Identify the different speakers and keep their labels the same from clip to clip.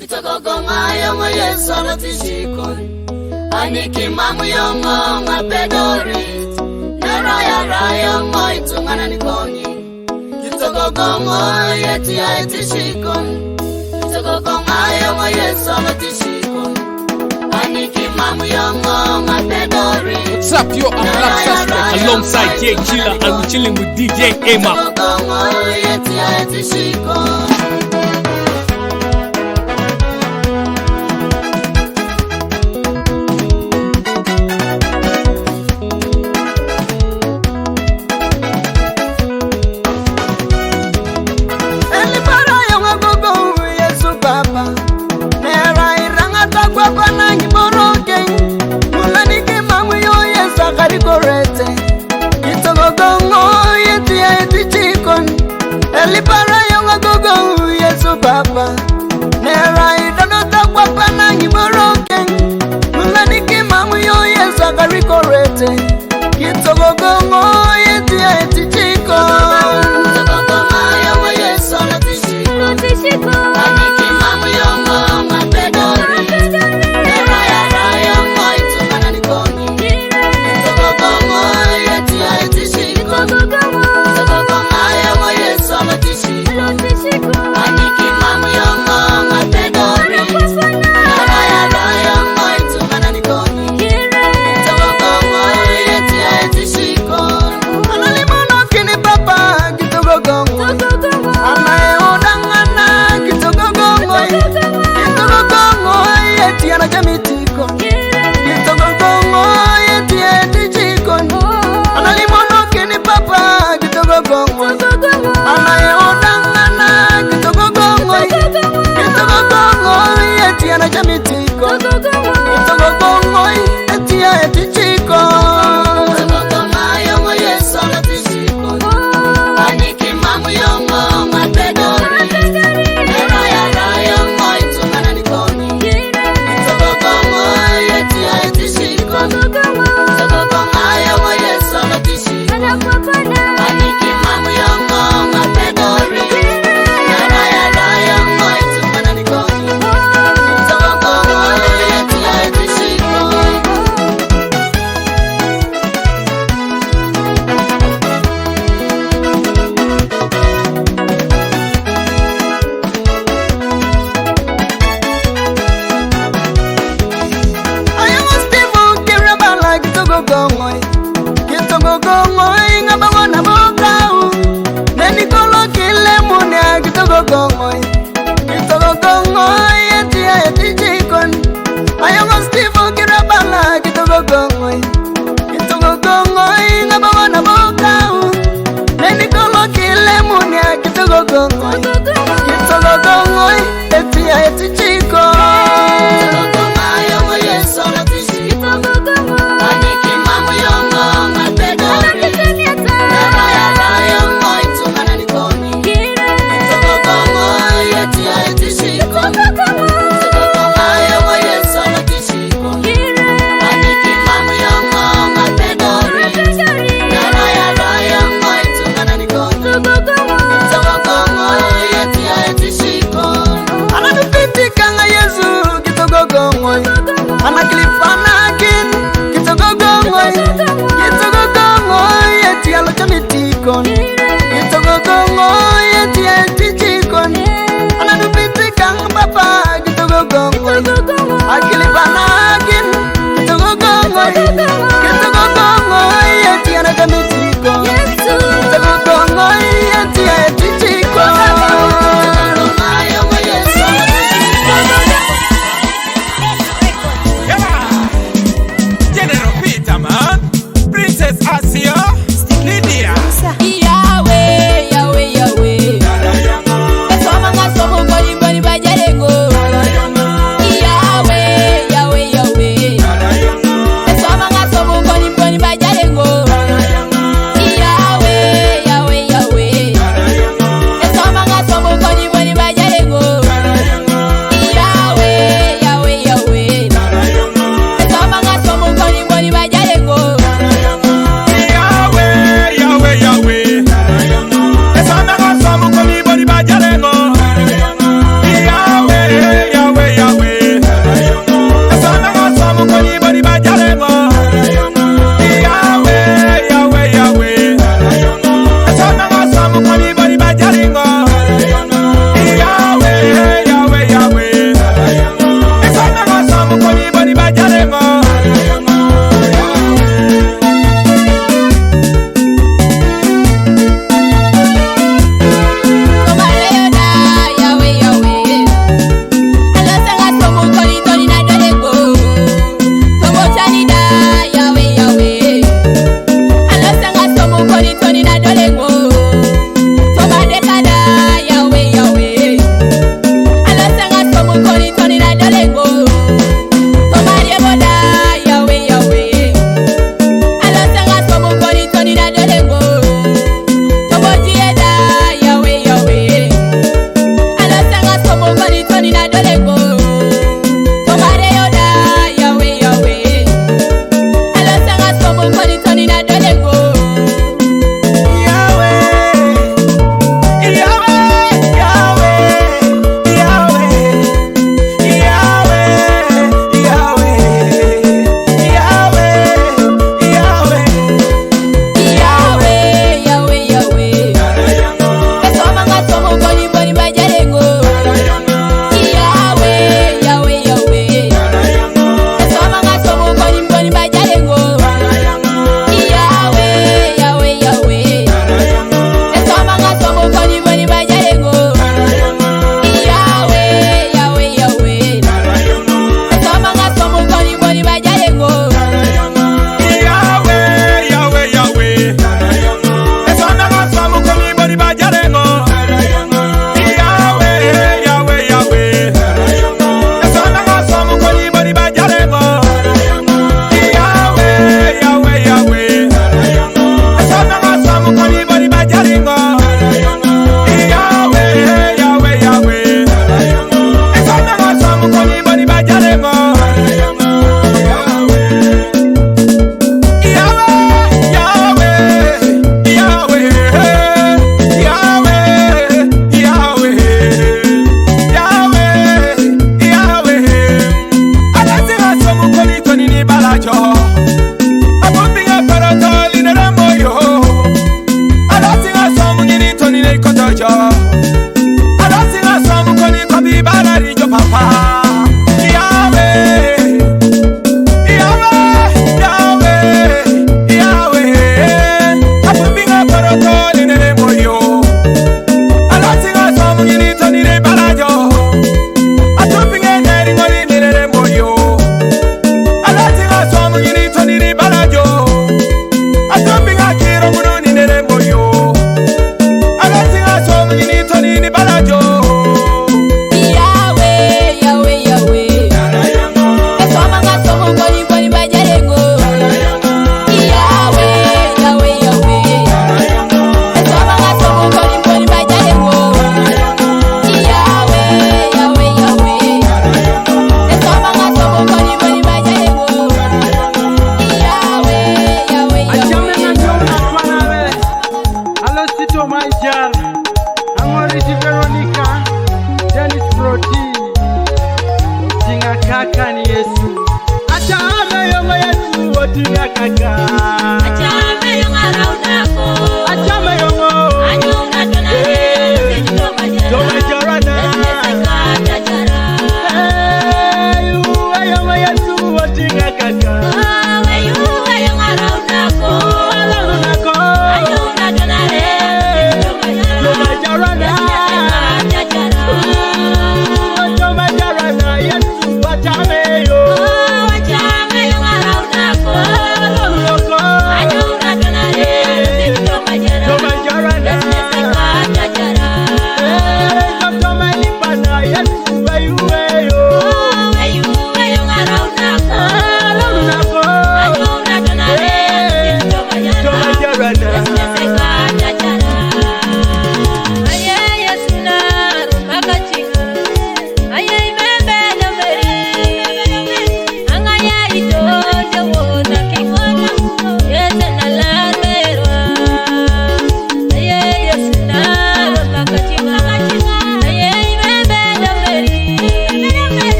Speaker 1: Mitogogonga yongo Yesu alatishikon. Aniki mamu yongo ngapedorit. Neraya raya ngo itungana nikonyi. Mitogogonga yeti ya etishikon. Mitogogonga yongo Yesu alatishikon. Aniki mamu yongo ngapedorit.
Speaker 2: What's up, yo? I'm Black Suspect alongside Jay Chilla and we're chilling with DJ Emma.
Speaker 1: Mitogogonga yeti ya etishikon.
Speaker 3: Elipara yonga gogo Yesu Baba Nera idano takwa pana nyimoroke Mulaniki mamu yo Yesu akarikorete Kitogogongo yeti ya etichiko
Speaker 1: Mitogogonga yongo Yesu alatishiko. Aniki mamu yongo ngapedori. Nera ya raya ngo itungana nikonyi. Mitogogonga yeti ya etishiko. Mitogogonga yongo Yesu alatishiko. Aniki mamu yongo ngapedori. Nera ya raya ngo itungana nikonyi. Mitogogonga yeti ya etishiko.
Speaker 3: Analimono kini papa Kitogogongo Anae odangana Kitogogongo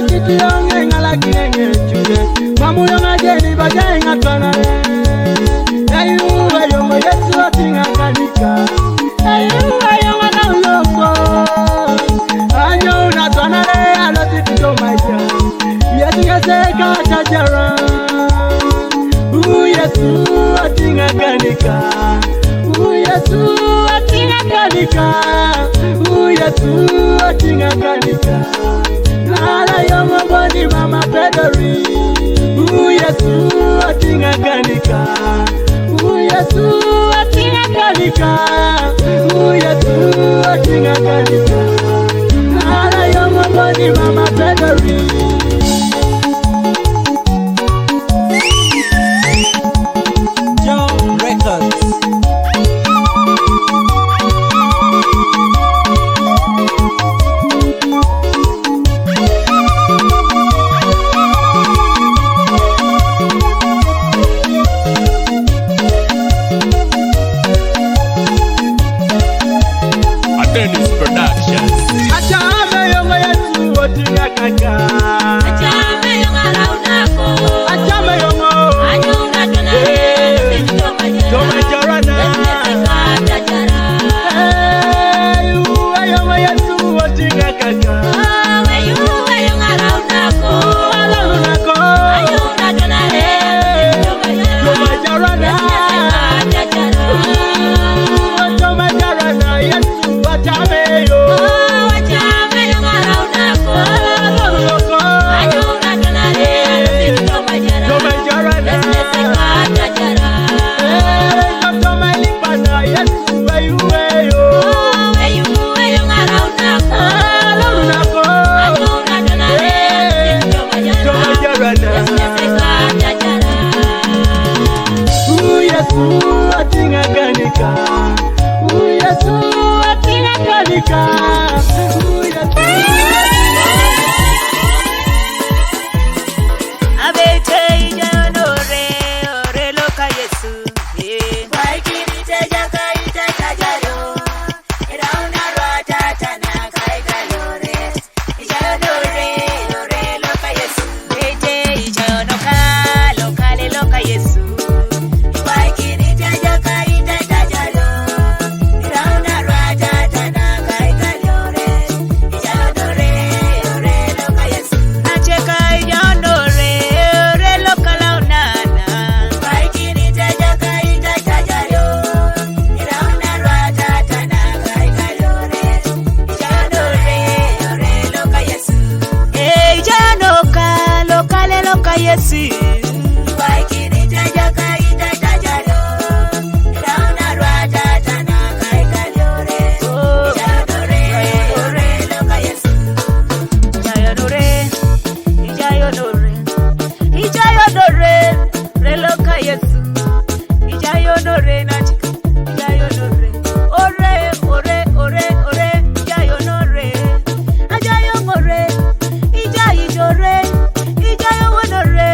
Speaker 3: yo kiti yo ngala kinenge chude. Mamu yo ngajeni bagay ngatonare. Ayu ayo mo Yesu atinga kanika. Ayu ayo ngala uloko. Ayo na tonare aloti to maisha. Yesu yaseka tajara. Yesu atinga kanika. Yesu atinga kanika. Yesu atinga kanika. Nala yo mabodi mama pedori. Yesu atinga kanika. Yesu atinga kanika. Yesu atinga kanika. Nala yo mabodi mama pedori.
Speaker 2: Dennis Productions.
Speaker 3: Achame yongo Yesu otinga kaka.
Speaker 1: Achame yongo raunako.
Speaker 3: Achame yongo.
Speaker 1: Anyonga tonare.
Speaker 3: Toma jarana. Yongo Yesu otinga kaka.
Speaker 1: Yongo raunako.
Speaker 3: Raunako.
Speaker 1: Anyonga tonare.
Speaker 3: Toma jarana. Toma jarana. Yesu achame yo.
Speaker 1: Achame yongo raunako.
Speaker 3: Raunako.
Speaker 1: Anyonga tonare.
Speaker 3: Toma jarana. Toma lipana. Yesu ayuweyo. Raunako. Toma jarana. Yesu atinga kanika. Yesu atinga kanika.
Speaker 1: Abete ijanore ore loka Yesu. Waikiri tejaka itajaro. Irauna rata tana kaidalore. Ijanore ore loka Yesu. Ete ijanoka lokale loka Yesu. Waikiri tejaka itajaro. Irauna rata tana kaidalore. Ijanore ore loka Yesu. Acheka ijanore ore loka launana. Waikiri tejaka itajaro. Irauna rata tana kaidalore. Ijanore ore loka Yesu. Ijanoka lokale loka Yesu. Waikiri tejaka itajaro. Irauna rata tana kaidalore. Ijanore ore loka Yesu. Ijayonore, reloka Yesu. Ijayonore nachika, ijayonore. Ore, ijayonore. Ajayonore, ijayonore. Ijayonore,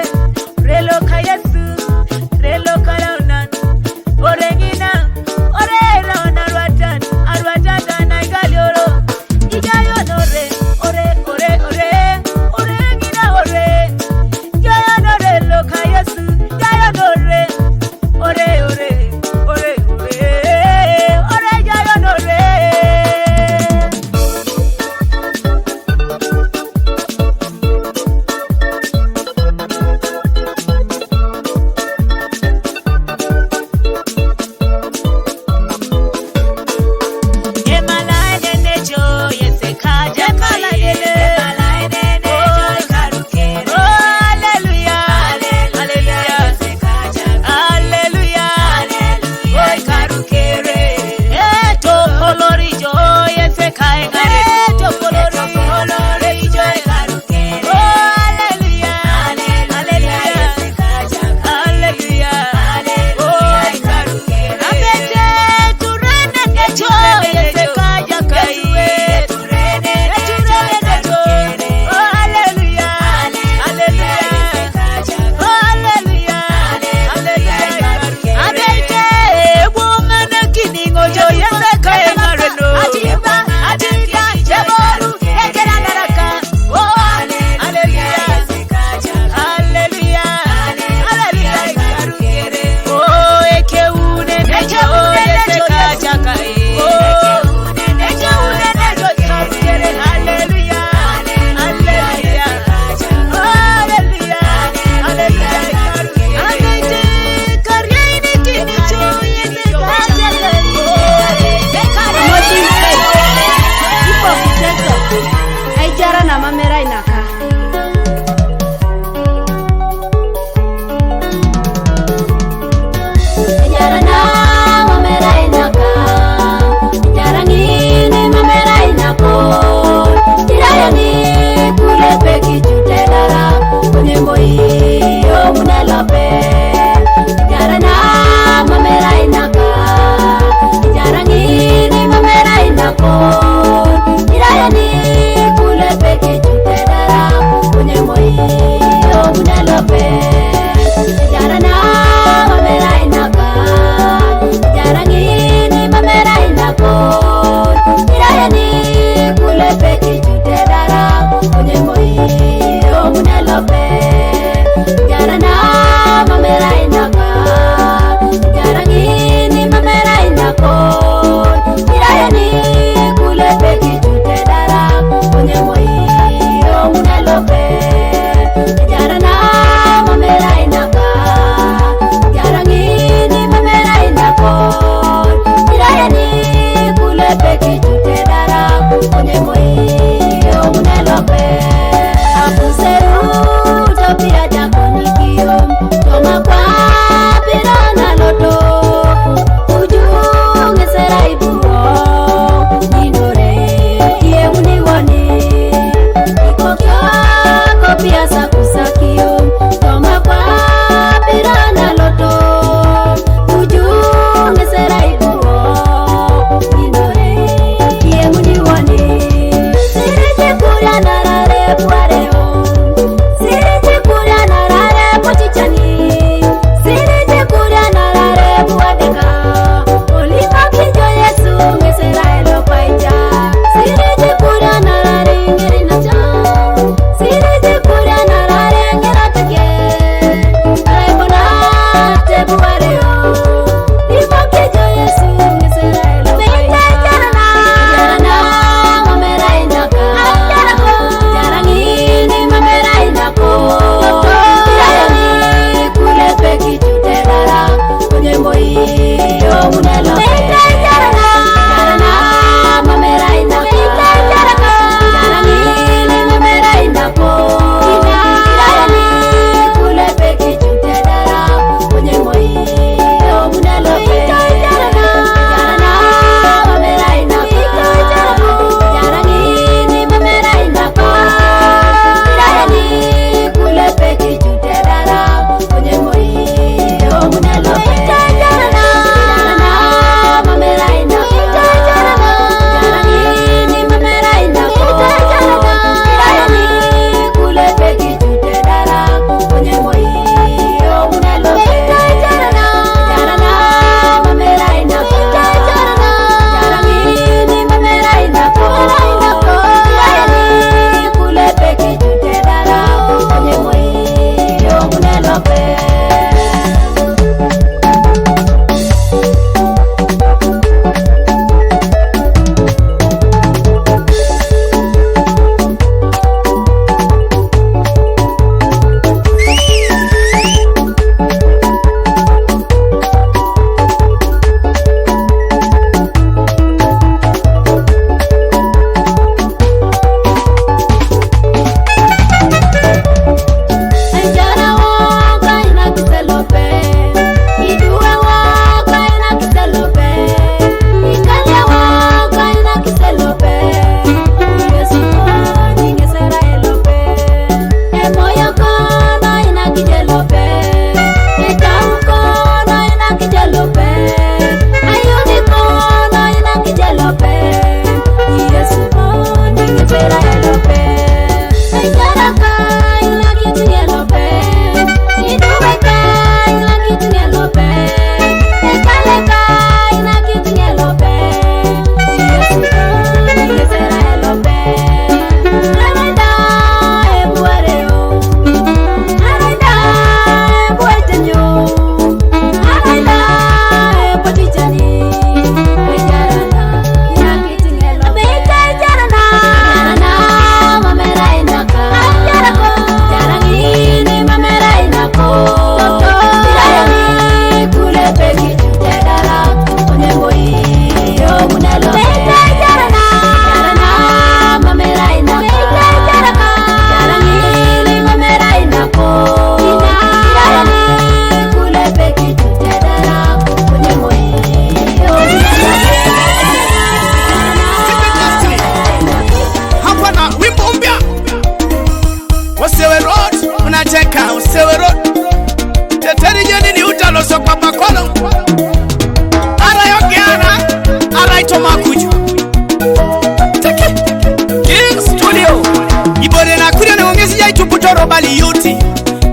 Speaker 4: Bali yuti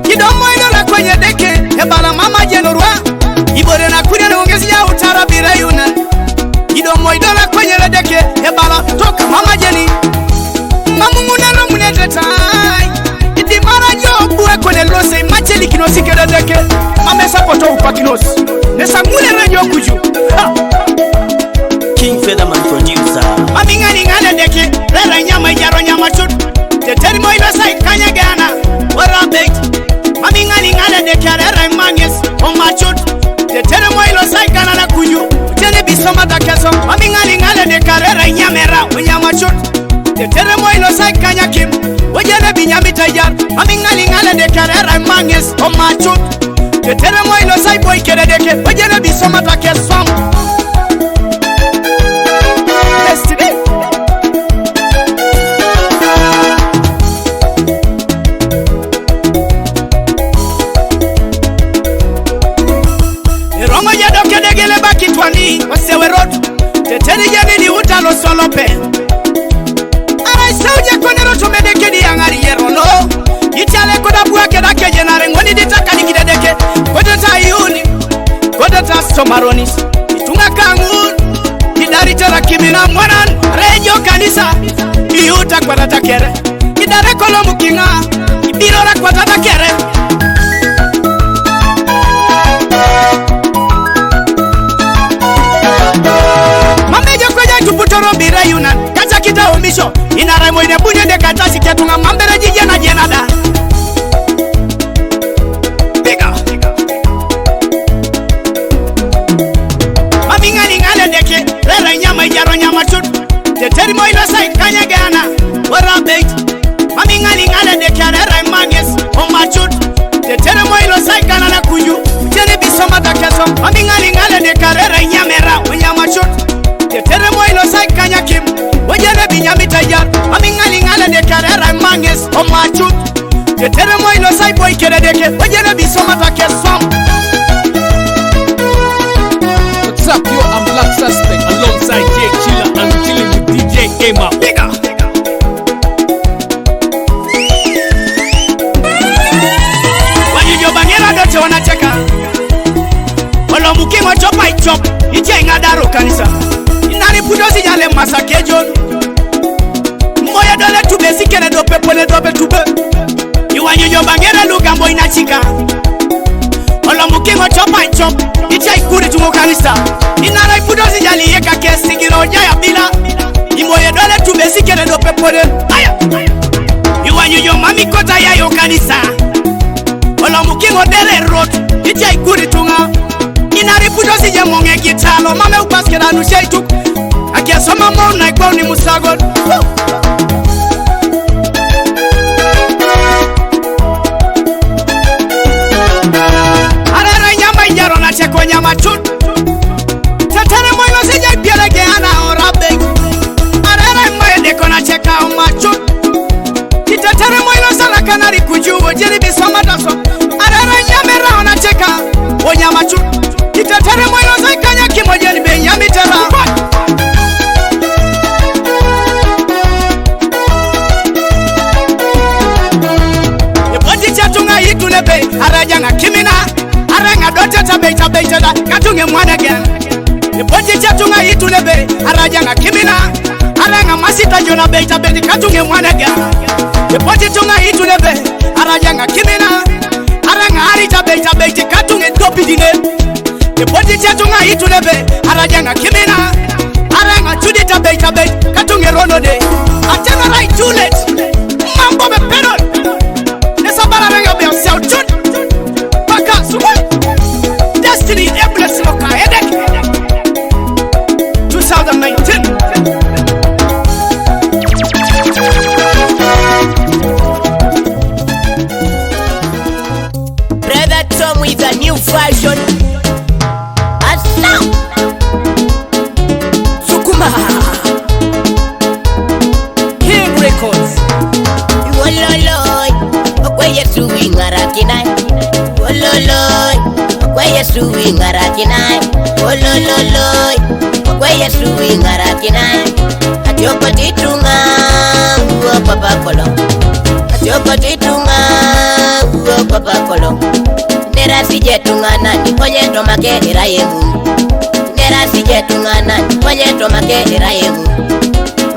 Speaker 4: kidomo ina kwenye deke hebala mama jenorwa ibore na kuria na ongezi ya utara bira yuna kidomo ina kwenye deke hebala toka mama jeni mamunguna na munete tai idi mara jobu kwenye lose macheli kinosi keda deke amesa poto upakinos nesa mule radio kuju
Speaker 5: King Featherman producer
Speaker 4: mami ngani ngale deke rera nyama jaro nyama chut teteri mo ina sai kanya gana wara bait mami ngani ngale deke rera manges on machut teteri mo ina sai kana na kuju tene bisoma da keso mami ngani ngale deke rera nyamera nyama chut Tetere moilo sai kanyakim Wajene binyami tajar Mami ngali ngale de karera manges o machut Tetere moilo sai boy kere deke Wajene bisoma take swam Destiny Rongo ya doke degele baki twani Wasewe rotu Tetere jeni ni utalo solope Arai sauje kone rotu medeke di angari yerono Itale koda buake da keje na rengoni ditaka ni gidedeke Kodota iuni Kodota somaronis Itunga kangun Idari tera kimina mwanan Rejo kanisa Iuta kwa tata kere Idare kolo mukinga Ibirora kwa tata kere Tuputoro bira yunan Kacha kita umisho Inara moine bunye de katasi Kiatunga mambere jijena jena da Biga Mami ngani ngale deke Rere nyama ijaro nyama chut Teteri moino sai kanya gana Wara bait Mami ngani ngale deke Rere manges Oma chut Teteri moino sai kana na kunju Jene bisoma da keso Mami ngani ngale deke Rere nyamera Unyama chut Tetere moilo sai kanyakim Wajene binyami tajar Mami ngali ngale de karera manges o machut Tetere moilo sai boy kere deke Wajene bisoma take swam
Speaker 2: What's up yo, I'm Black Suspect alongside Jay Chilla and we're chilling with DJ Emma.
Speaker 4: Bigger Wanyujo bangera dote wanacheka Olo mukingo chopa ichop Iche ingadaro kanisa Nani pudosi jale masakejon Moya dole tube sikene dope pole dope tube Iwanyo nyobangere lugambo inachika Olo mukingo chopa ichop Icha ikuri tungo kanisa Inara pudosi jali yeka kesi giro jaya bila Imoya dole tube sikene dope pole Aya Iwanyo nyomami kota ya yo kanisa Olo mukingo dele rot Icha ikuri tunga Inari pudosi jemonge gitalo Mame upaskera nushe ituk Akia soma mona ikwa ni musagod Arere nyama ijaro na cheko nyama chut Tetere moilo sija ipiele geana orabe Arere mbaye deko na cheka oma chut Tetere moilo sala kanari kujubo Jiri bisoma daso Arere nyame rao na cheka o nyama chut Tetere moilo sa ikanya kimo jeni be nyami tera Arajanga kimina Aranga dote tabe da Katunge mwana gen Ipoji chatunga itulebe Arajanga kimina Aranga masita jona be tabe Katunge mwana gen Ipoji tunga itulebe Arajanga kimina Aranga ari tabe Katunge dopi dine Ipoji chatunga itulebe Arajanga kimina Aranga judi tabe Katunge rono de Atena rai julet Mambo be pedal Nesabara renga be yourself chut Destiny, Embless Loka, Edek 2019
Speaker 1: Brother Tom with a new version. And now Sukuma King Records. Wololoi Okwe yesu ingarakinai Wololoi Okwe yesu ingarakinai Wololoi Okwe yesu ingarakinai Atioko titunga Uo papa kolo Atioko titunga Uo papa kolo Nera sijetunga nani Konye tomake irayemu Nera sijetunga nani Konye tomake irayemu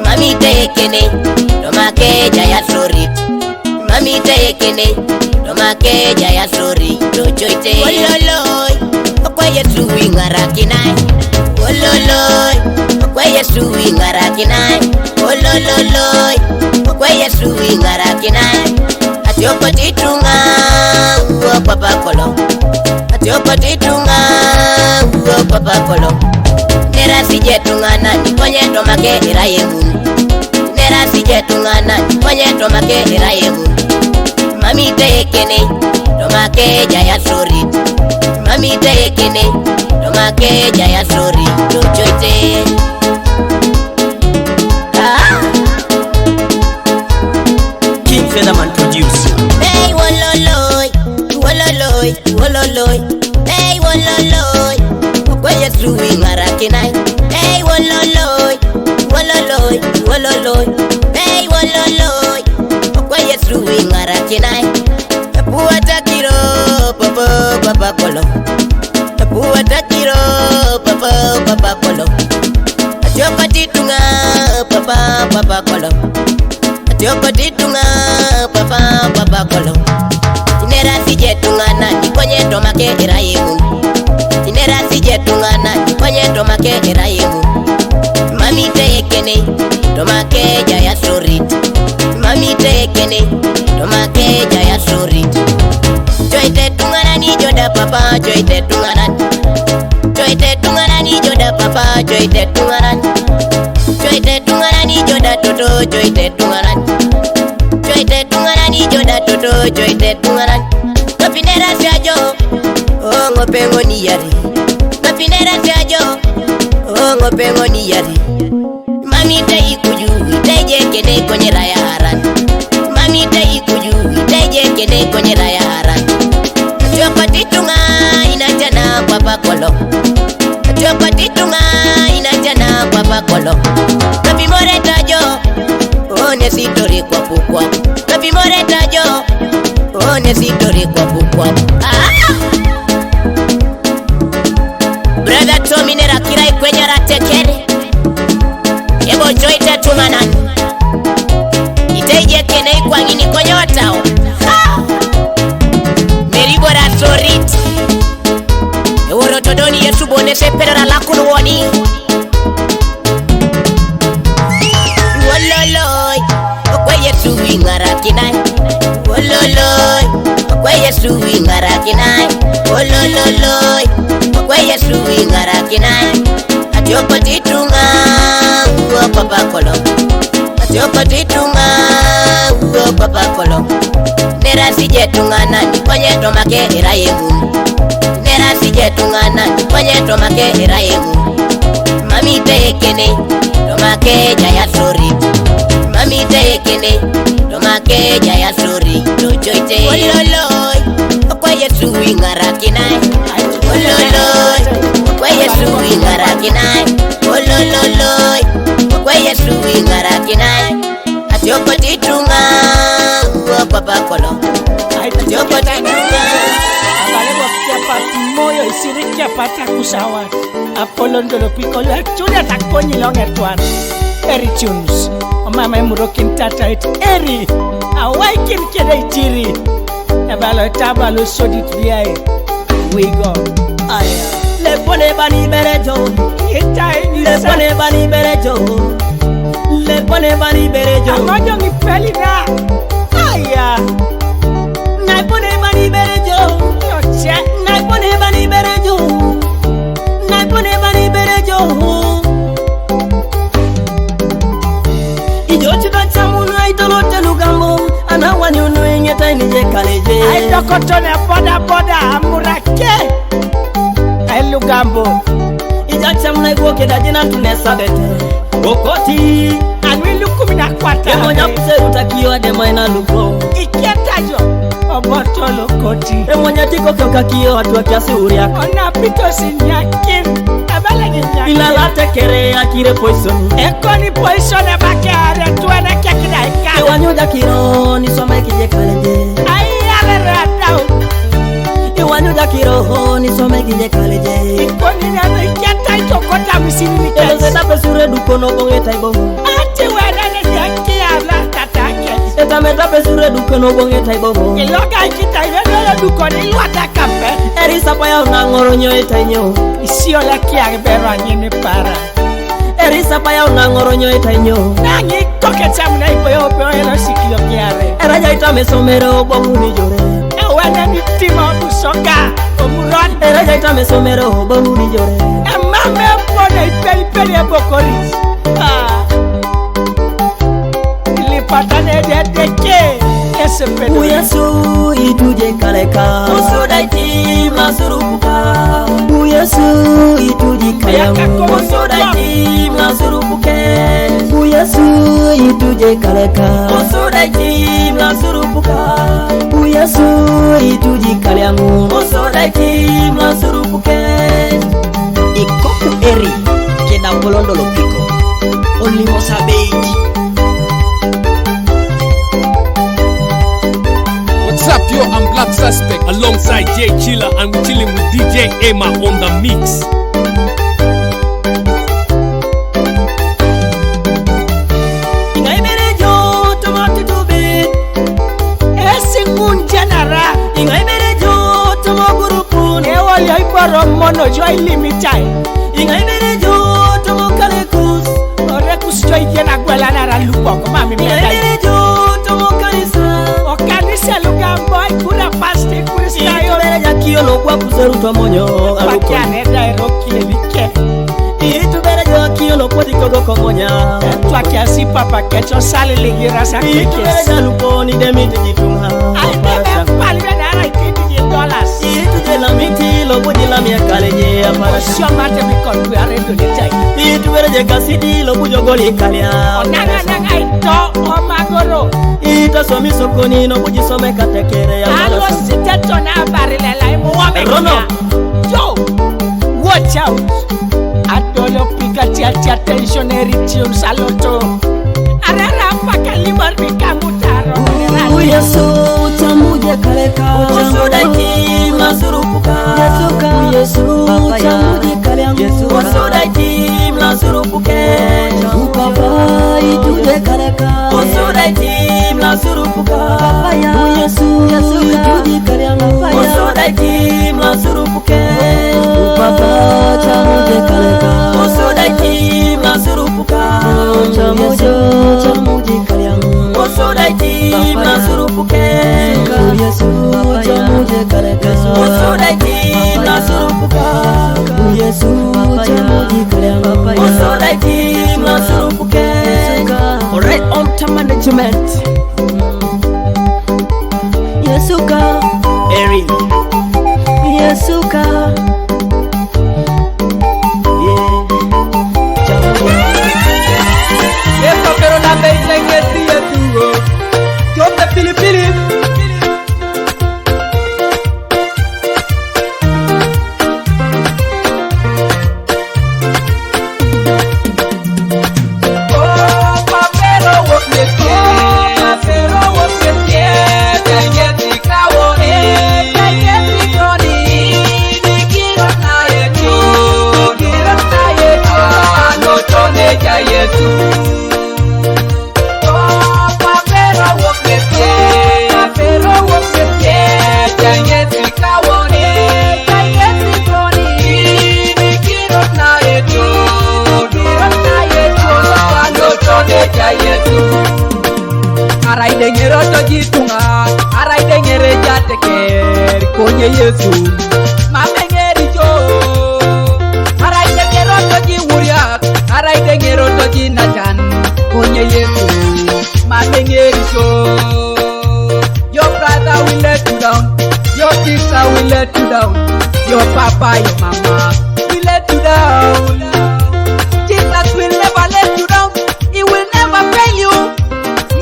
Speaker 1: Mami tekene Tomake jaya sorit Mami tekene Tomake jaya sori Dochoite Wololoi Okwe yesu ingarakinai Wololoi Okwe yesu ingarakinai Wololoi Okwe yesu ingarakinai Atioko titunga Uo papa kolo Atioko titunga Uo papa kolo Nera sijetunga nani Konye tomake irayemu Nera sijetunga jetungana kwenye tomake iraimu. Mami tekene tomake jaya sori. Mami tekene tomake jaya sori. Tuchoite
Speaker 4: King Featherman produce.
Speaker 1: hey wololoy, wololoy, wololoy. Hey wololoy, kwenye sui ngarakinai. Hey wololoy, wololoy, wololoy. Hey wololoy, kwenye sui ngarakinai. Puatakiro popo papa kolo. Puatakiro popo papa kolo. Atiokotitunga papa kolo. Atiokotitunga papa kolo. Inera sijetungana ni kwenye tomake iraimu. Inera sijetungana ni kwenye tomake iraimu. Mami tekene tomake jaya story. Mami tekene tomake jaya story. Joite tungana ni joda papa, joite tungana. Joite tungana ni joda papa, joite tungana. Joite tungana ni joda toto, joite tungana. Joite tungana ni joda toto, joite tungana. Kapinera siajo, oh ngopengo ni yari. Kapinera siajo, oh ngopengo ni yari. Mami te ikuju, teje kene kwenye raya haran. Mami te ikuju, teje kene kwenye raya haran. Atiokotitunga inajana papa kolo. Atiokotitunga inajana papa kolo. Kapimore tajo, one sitori kwa pukwa. Kapimore tajo, one sitori kwa pukwa. Brother Tommy nera kirai kwenye ratekere. Ebo joite tumanani. Iteje kene kwa ngini kwenye watao. Meribora sorit. Eworo todoni yesu bonese perera lakunu woni. Wololoy, okwe yesu ingarakinai. Wololoy, okwe yesu ingarakinai. Wololoy, okwe yesu ingarakinai. Atiokotitunga uo papa kolo. Atiokotitunga uo papa kolo. Nera sijetungana ni kwenye tomake iraimu. Nera sijetungana ni kwenye tomake iraimu. Mami tekene tomake jaya sori. Mami tekene tomake jaya sori. Tuchoite wololoy, okwe yesu ingarakinai. Wololoy, okwe yesu ingarakinai. Wololoy, okwe yesu ingarakinai. Atiokotitunga uo papa kolo. Atiokotitunga
Speaker 3: Abalebo kia pati moyo isiri kia pata kusawat. Apollo ndolo pikolo chune takonyi longe tuan. Eri tunes. Mama emurokin tata it eri. Awaikin kede itiri. Ebalo tabalo sodit biai. We go. Aya. Le pone bani berejo. Le pone bani berejo. Le pone bani berejo. Amojo mi peli na. Aya. Na pone bani berejo. Yoche. Na pone bani berejo. Na pone bani berejo. Ijochi bachamuno aitolote lugambo. Ana wanyunu ingeta inije kaleje. Aitokotone boda amurake. Ai lugambo. Ijacha mna iwoke dajina tunesa bete. Okoti anwilu kumina kwata. Emonya puse utakio adema ina luko. Ikietajo oboto lokoti. Emonya tiko kioka kio watu wa kiasi uriaka. Ona pito sinyakin. Abale ni nyakin. Ilalate kere akire poison. Eko ni poison ebake are tuwane kekida ikana. Iwanyuja kiro nisome kije kaleje. Ayale ratao. Iwanyuja kiro nisome kije kaleje. Ikoni nyabe ikieta itokota misini nikesi. Elezeta pesure duko no bonge taibomo. Ati wena nyakia la tatake. Eta meta pesure duko no bonge taibomo. Iloga ikita iwena duko ni luata kampe. Erisa paya unangoronyo itainyo. Isio la kiagbero anyini para. Erisa paya unangoronyo itainyo. Nangi koke chamuna ipoyo opeo elo sikio kiare. Eraja itame somero bongu jore. Ewene ni timo busoka omuron. Eraja itame somero bongu jore. Emame mpone ipeli ebokoris. patane dedeke esepele
Speaker 5: Uyesu ituje kaleka
Speaker 1: Usudaiti masurupuka
Speaker 5: Uyesu ituje kaleka
Speaker 1: Usudaiti masurupuke
Speaker 5: Uyesu ituje kaleka
Speaker 1: Usudaiti masurupuka
Speaker 5: Uyesu ituje kaleka
Speaker 1: Usudaiti masurupuke
Speaker 5: Ikoku eri kena ngolondo lopiko Olimo sabeji
Speaker 2: What's up, yo? I'm Black Suspect alongside J Chilla, and we're chilling with DJ Emma on the mix.
Speaker 3: Ingaimere jo tomati tube esingun general Ingaimere jo tomogurupun ewali aiparo mono jo ilimitai Ingaimere jo tomokalekus orekus jo igena gwela nara lupo kama mimi
Speaker 1: Ingaimere jo tomokanisa
Speaker 3: okanisa lugambo ikuna pasti kuristayo
Speaker 1: Yakio no kwa kuzeru tomonyo aluko
Speaker 3: pakiane dairo kilelike
Speaker 1: Itubere jo akio no kwa dikogo komonya
Speaker 3: twakiasi papa kecho sali ligira sa
Speaker 1: Itubere
Speaker 3: kekes
Speaker 1: jo lupo ni demiti jitunga
Speaker 3: alibebe palibe nara ikindi $.
Speaker 1: Ituje la miti lo budi la miakaleje apara
Speaker 3: Osio mate mikon are do litai
Speaker 1: Itubere je kasidi lo bujo goli kalia
Speaker 3: nanga ito o magoro
Speaker 1: Ita somi sokoni no buji some katekere ya
Speaker 3: alo siteto na barile la imu wame
Speaker 1: Rono.
Speaker 3: yo watch out adolo pika tia tensionary tunes aloto arara paka limar bikamutaro
Speaker 5: Uyesu tamuje kaleka
Speaker 1: Usudaiti masurupuka
Speaker 5: Uyesu tamuje kaleka
Speaker 1: Usudaiti masurupuke
Speaker 5: Upapa ituje kaleka
Speaker 1: Usudaiti masurupuka
Speaker 5: Uyesu ituje kaleka
Speaker 1: Usudaiti masurupuke
Speaker 5: Upapa tamuje kaleka
Speaker 1: Usudaiti masurupuka
Speaker 5: tamuje kaleka
Speaker 1: Usudaiti masurupuke
Speaker 5: Uyesu tamuje kaleka
Speaker 1: Usudaiti masurupuka
Speaker 5: Uyesu tamuje kaleka
Speaker 1: Usudaiti masurupuke
Speaker 3: alright on time management
Speaker 5: Yesuka
Speaker 1: Eri
Speaker 5: Yesuka
Speaker 4: Esto pero la veinte en el día tuvo. Yo te pilipili. Oh, papero what me quiere. Papero what me quiere. Ya te cago ya te coni. Ni quiero nadie tú. Quiero nadie tú. No tone ya yetu. Arai dengero toji tunga, arai dengere jate ker, konye Yesu, mamengeri jo. Arai dengero toji wuriak, arai dengero toji najan, konye Yesu, mamengeri jo. Your brother will let you down, your sister will let you down, your papa, your mama will let you down. Jesus will never let you down, he will never fail you.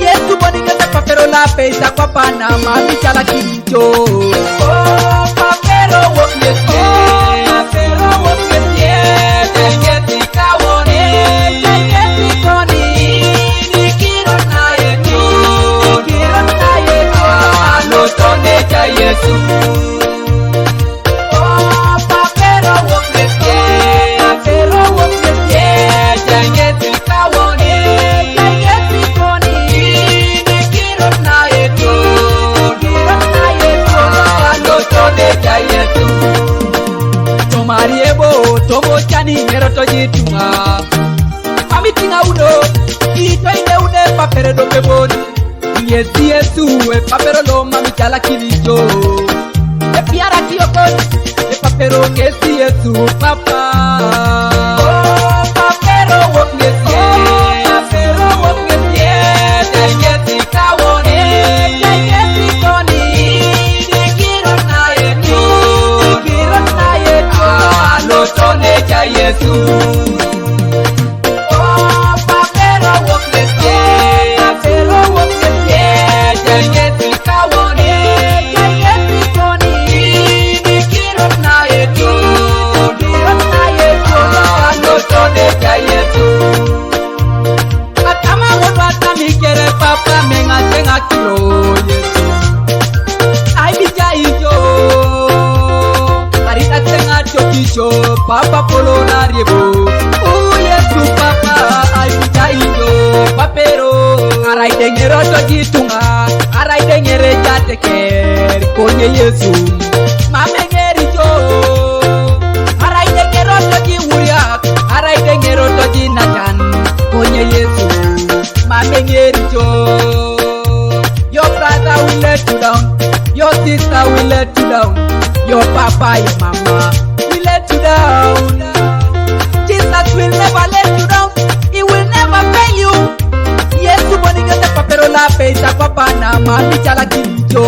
Speaker 4: Yesu boningeza papero la pesa kwa Panama michala kinjo. Oh, papero wokiete. Oh, papero wokiete. Tengeti kawone. Tengeti koni. Nikiro na yetu. Nikiro na yetu. Alotone ya Yesu. Oh, papero wokiete. Papero wokiete. Tengeti kawone. Tengeti koni. Tomariebo, tomo chani nero tojitunga. Mami tinga uno, ito ine une papere do peboni. Yesi Yesu, e papero lo mami chala kilijo. E piara kiokon, e papero yesi Yesu papa. Oh, papero wok yesi, papero wok yesi,
Speaker 6: ngakiro Yesu ai bijai jo arita tenga chokicho papa polo na riebo Yesu papa ai bijai jo papero arai dengero to jitunga arai dengere jateker konye Yesu mamengeri jo arai dengero to jiwuriak arai dengero to jinakan konye Yesu mamengeri jo. Your brother will let you down, your sister will let you down, your papa, your mama will let you down. Jesus will never let you down, he will never fail you. Yesu boninga te papero la pesa papa na mami chala kinjo.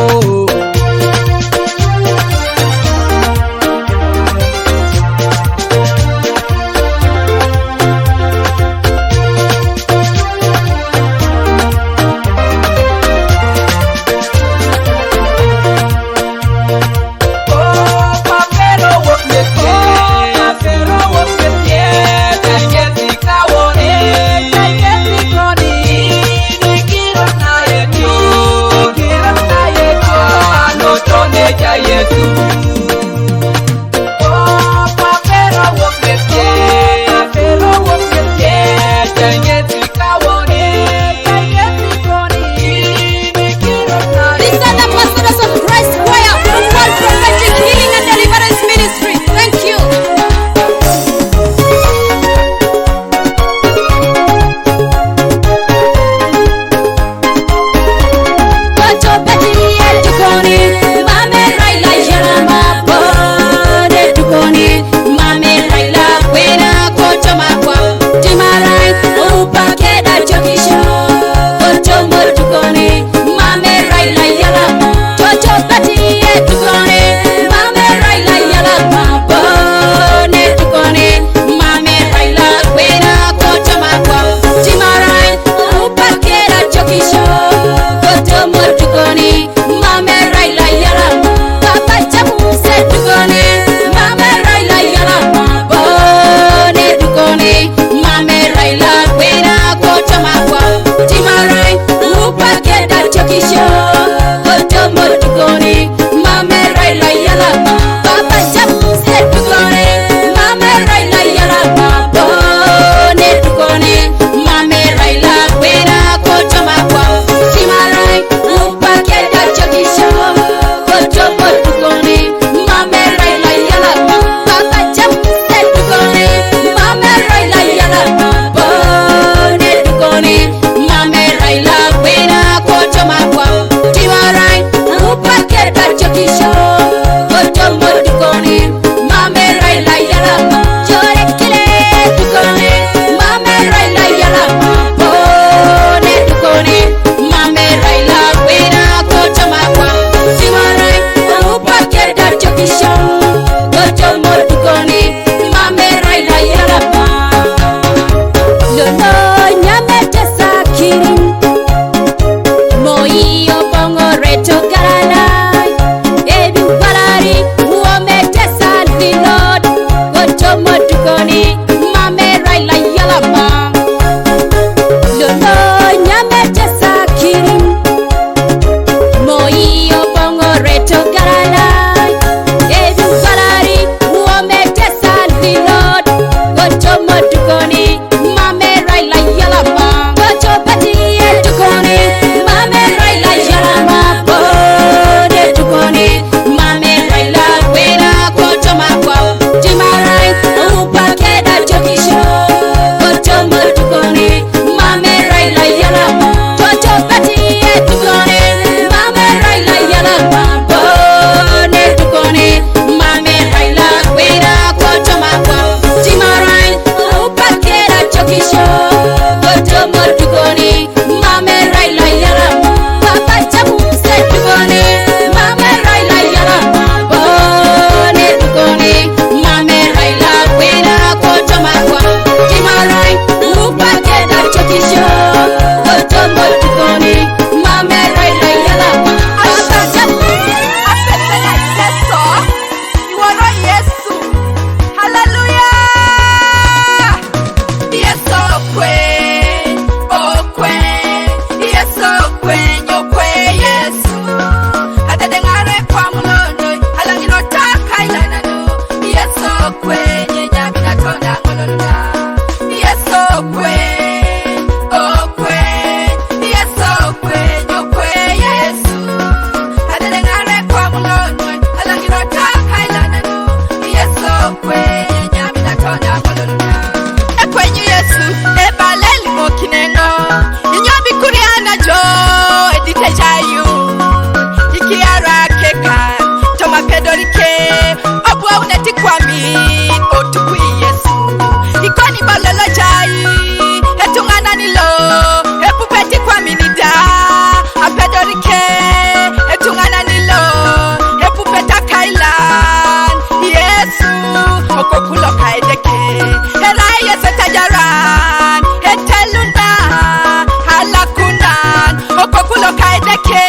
Speaker 7: kaideke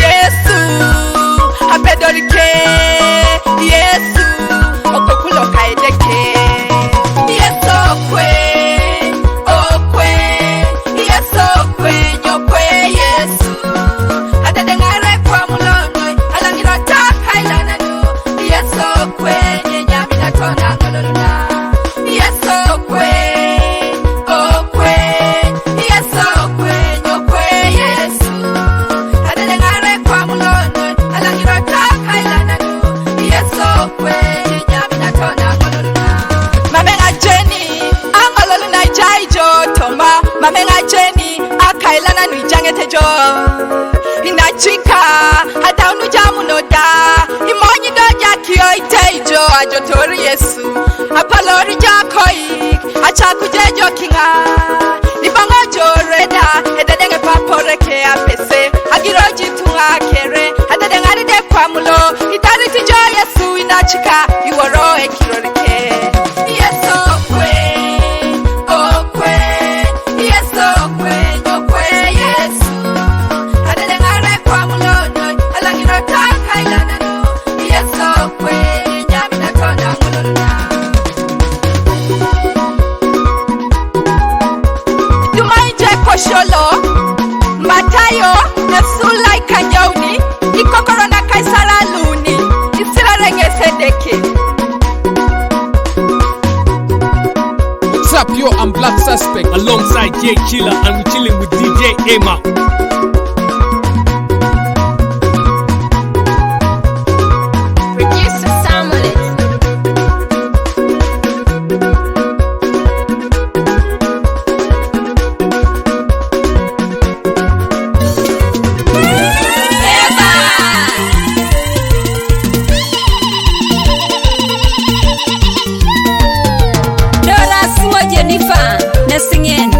Speaker 7: Yesu apedorike Yesu okukulo kaideke Yesu okwe okwe Yesu okwe nyokwe Yesu atadengare kwa mulono alangira takailana nu Yesu okwe nyamina tona kolona Yesu okwe okwe Yesu okwe nyokwe Yesu atadengare kwa mulono alangira takailana nu Yesu okwe nyamina tona kolona Mamenga Jenny angolona jaijo toma Mamenga Jenny akailana nu jangetejo inachika hata unujamu noda imonyi doja kiyo iteijo ajotori Yesu apalori jakoi achakujejo kinga nibango joreda ededenge paporeke apese agiroji tunga kere atadengari de kwa mulo itariti jo Yesu inachika iworo ekirorike Yesu okwe okwe Yesu okwe nyokwe Yesu atadengare kwa mulono alangira takailana nu Yesu okwe nyamina tona mulona Tumaije kosholo Matayo na sulai kanyauni ikokoro na kaisara luni isirarenge sedeke
Speaker 2: What's up, yo? I'm Black Suspect alongside J Chilla, and we're chilling with DJ Emma.
Speaker 1: Producer Samuel.
Speaker 8: Dora Sumo Jennifer na singing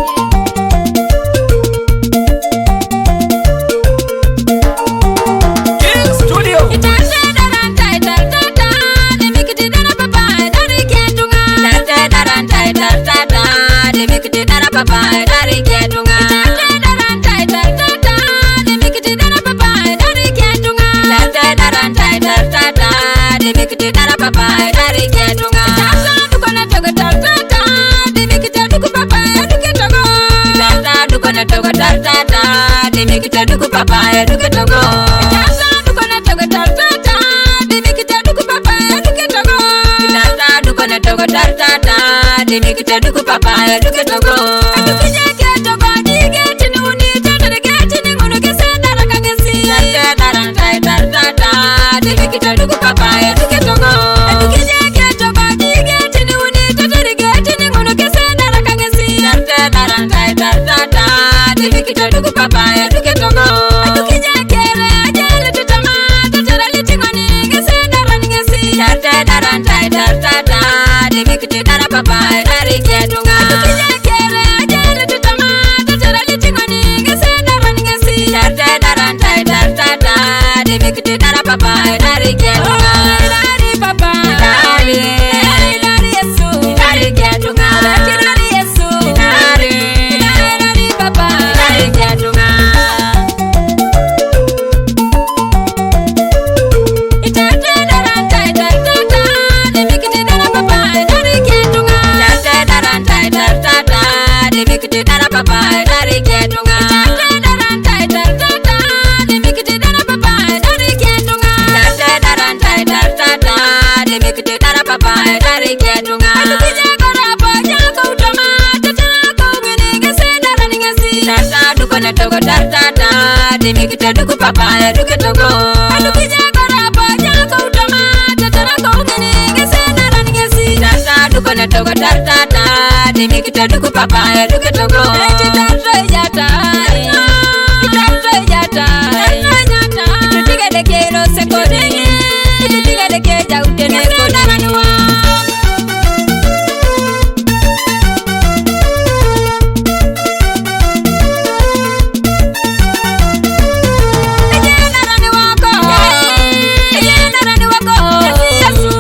Speaker 8: Yesu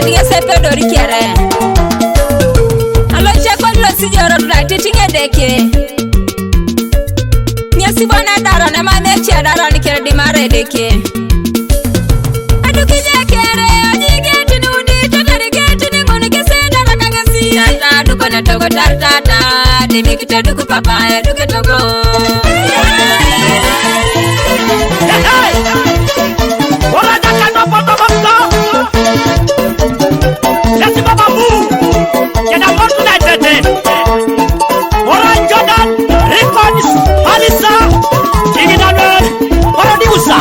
Speaker 8: dia sepedori kere. Alo chekon lo si jorot na titinge deke. Nyasi bwana daro na mame chia daro ni kere di mare deke. Aduki jekere adigeti nudi tatari geti ni ngoni kese daro kagasi. Tata duko na togo tartata demi kita duku papaya duke togo.
Speaker 4: Ora jaka no poto poto. Yasi baba mu. Kena montu na tete. Ora Jordan Records Alisa. Kini dalwe. Ora diusa.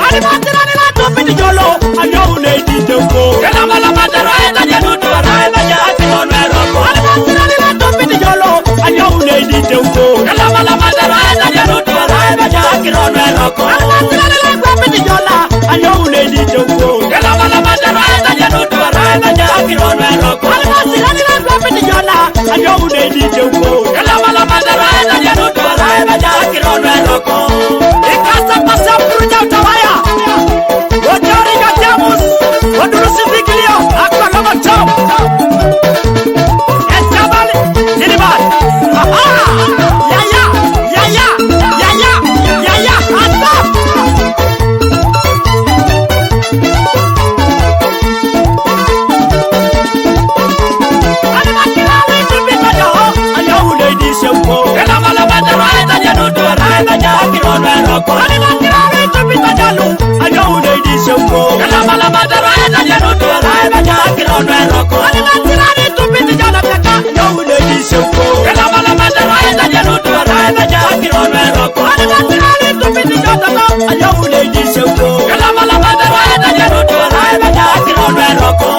Speaker 4: Ali matera ni la topi di jolo. Ayo ne di toko. Kena mala matera eta janu tu ara eta jati onero. Ali matera ni la topi di jolo. Ayo ne di toko. Kena mala matera eta janu tu ara eta jati onero. Ali matera ni la topi di jolo. Ayo ne di toko. Kena mala matera eta janu tu ara eta jati onero. Ali matera ni la topi di jolo. Ayo ne di toko. Kena mala matera eta janu tu ara eta jati onero. Ikasa pasa puruja utawaya. Ojari gajamus. Odurusi vigilio. Akwa kama chom. Estabali. Zilibali. Aha. Yaya. Yaya. Yaya. Yaya. Atap. Animakilani kupita joho. Ayo uleidi shempo. Kena mala badara eta janutu araeta jakiro nweroko. Animakilani kupita jalu. Ayo uleidi shempo. Kena mala badara eta janutu araeta jakiro nweroko. Animakilani kupita jala kaka. Ayo uleidi shempo. Kena mala badara eta janutu araeta jakiro nweroko. Animakilani kupita jala. Ayo uleidi shempo. Kena mala badara eta janutu araeta jakiro nweroko.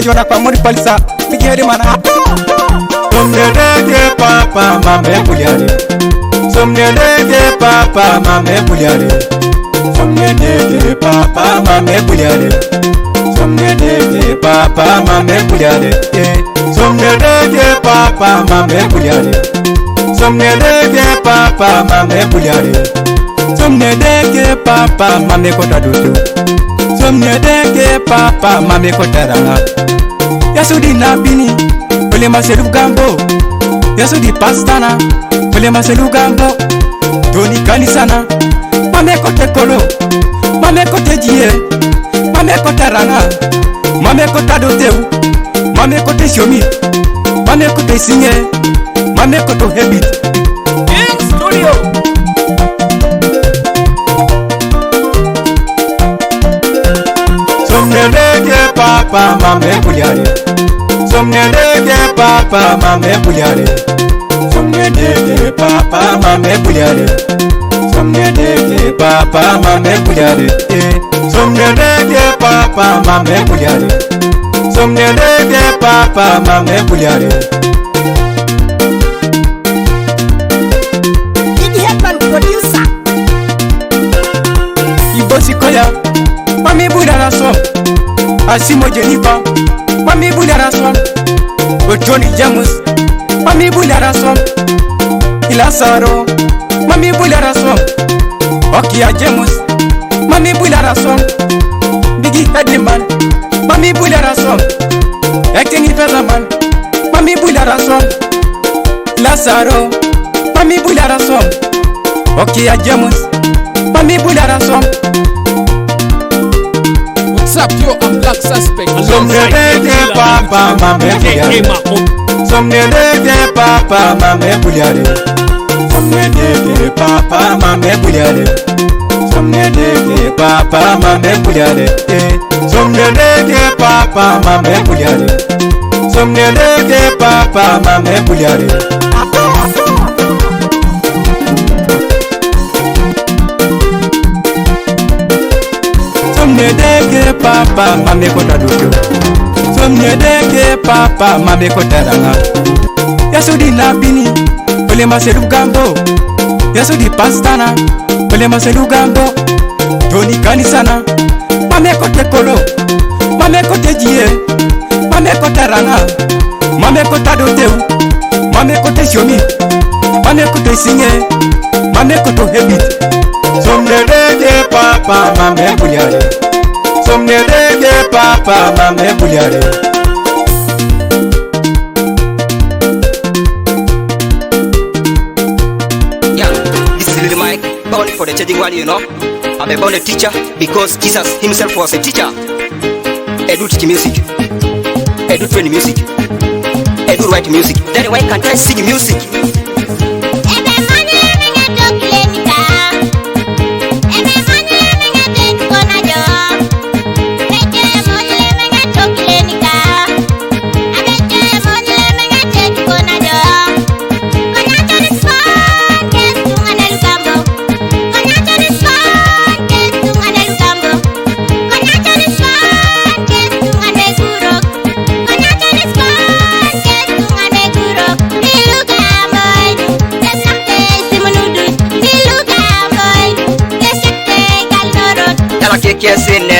Speaker 9: Jona kwa mori palisa Pikiri mana Somnedege papa mame kuliare Somnedege papa mame kuliare Somnedege papa mame kuliare Somnedege papa mame kuliare Somnedege papa mame kuliare Somnedege papa mame kuliare Somnedege papa mame kota dudu Somnedege papa mame kota ranga Yasudi na bini, ole maselu gambo. Yasudi pastana, ole maselu gambo. Toni kanisana, mame kote kolo, mame kote jie, mame kote ranga, mame kote doteu, mame kote shomi, mame kote singe, mame kote hebit.
Speaker 4: King Studio.
Speaker 9: Somnedege papa mame kuliare. Somnedege papa mame kuliare. Somnedege papa mame kuliare. Somnedege papa mame kuliare. Somnedege papa mame kuliare. somnedeke papa mame buliare.
Speaker 1: Didi Headman producer.
Speaker 9: Ibosi koya, mami buliara som. Asimo Jennifer, mami buliara som. Johnny James, mami buliara som. Ilasaro, mami buliara som. Okia James, mami buliara som. Biggie Headman, mami buliara som. Acting Featherman, mami buliara som. Ilasaro, mami buliara som. Okia James, mami buliara som.
Speaker 2: Sapio and Black Suspect
Speaker 9: Somnedeke papa mame buliare. Somnedeke papa mame buliare. Somnedeke papa mame buliare. Somnedeke papa mame buliare. Somnedeke papa mame buliare. Somnedeke papa mame buliare. Somnedeke papa mame kota dujo. Somnedeke papa mame kota ranga. Yasudi nabini, ole maselu gambo. Yasudi pastana, ole maselu gambo. Toni kanisana, mame kote kolo, mame kote jie, mame kota ranga, mame kota doteu, mame kote shomi, mame kote singe, mame koto hebit. Somnedeke papa mame buliare. Somnedeke papa mame buliare.
Speaker 10: Yeah, this is Little Mike, born for the changing world, you know. I'm a born a teacher because Jesus himself was a teacher. I do teach music, I do train music, I do write music. Then why can't I sing music?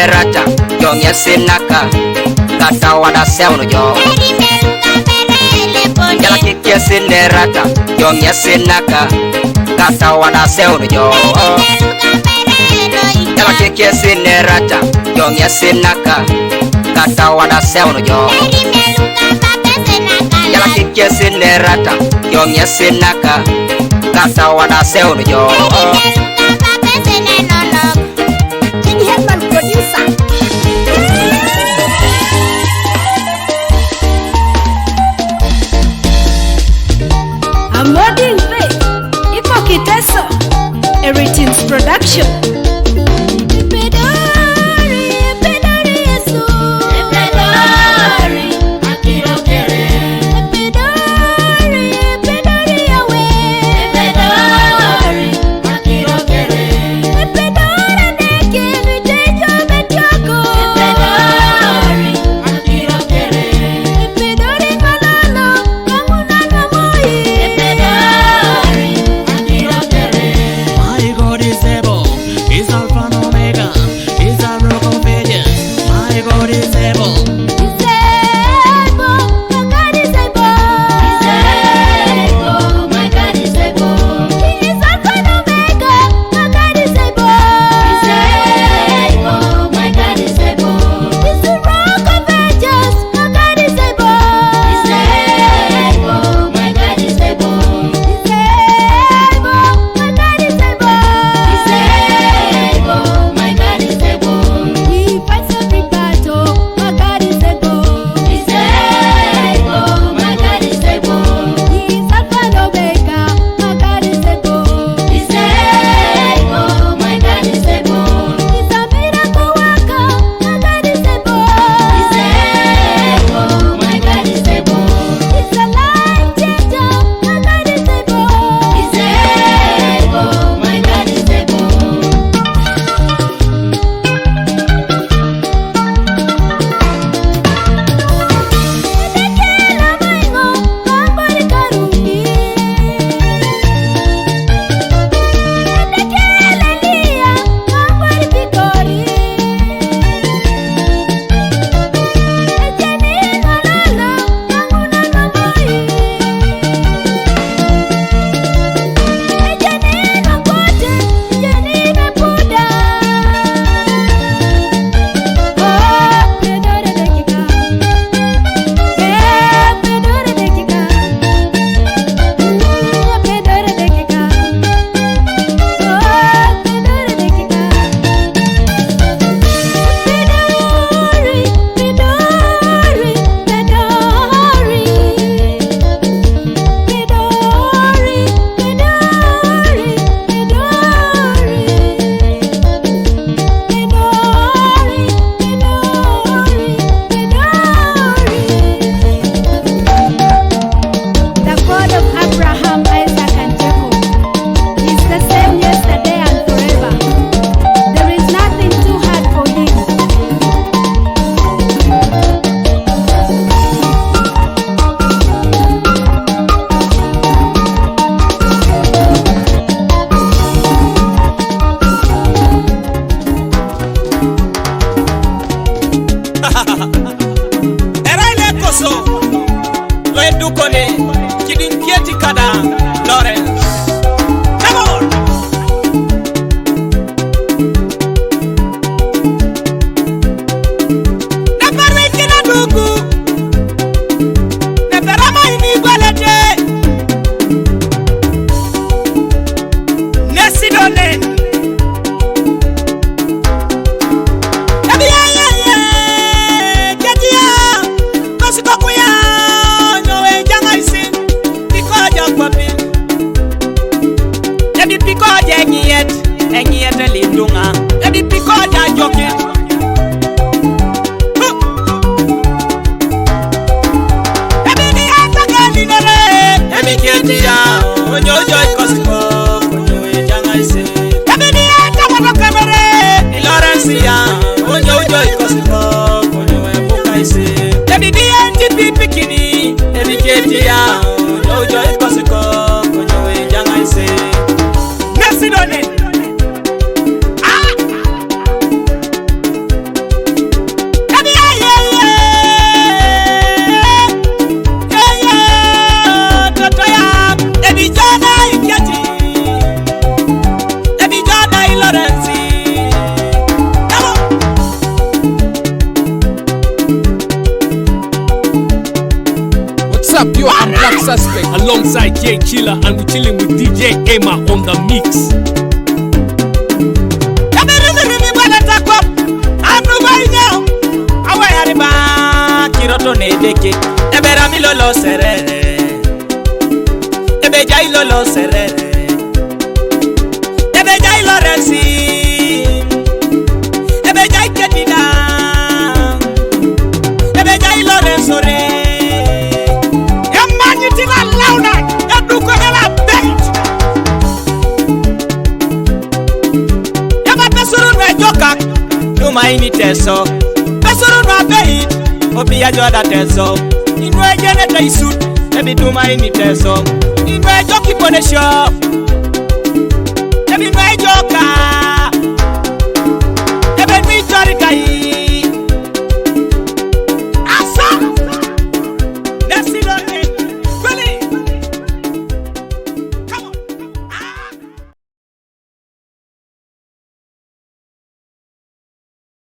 Speaker 10: Rata, young yasinaka, kata wada seuno jo. Yala kiki rata, young yasinaka, kata wada seuno jo. Yala kiki rata, young yasinaka, kata wada seuno jo. Yala kiki rata, young yasinaka, kata wada seuno jo.
Speaker 11: Modern Faith, Ipo Kiteso, Everything's Production.
Speaker 8: Pedori,
Speaker 4: Bone, Kidin Kieti Kada, Lawrence. Come on! Nebere kina dugu, nebere ma ini gwalete. Nesidone. Engiet lindunga ebi piko ja joki ebi ni atageli nere ebi ketia onyojo ikosiko onyoe janga ise ebi ni atagelo kamere Lawrencia onyojo ikosiko onyoe buka ise ebi ni NDP pikini ebi ketia onyojo ikosiko onyoe janga ise Nesidone
Speaker 2: Pure and Black Suspect alongside J Chilla, and we're chilling with DJ Emma on the mix.
Speaker 4: Kiroto nedeke ebera milolo serere ebe jai lolo serere ebe jai Lawrence ebe jai Kedina ebe jai Lawrence ore Numaini teso pesoro no abeit obi ajo da teso inu ejene te isut ebi numaini teso inu ejo kiponesho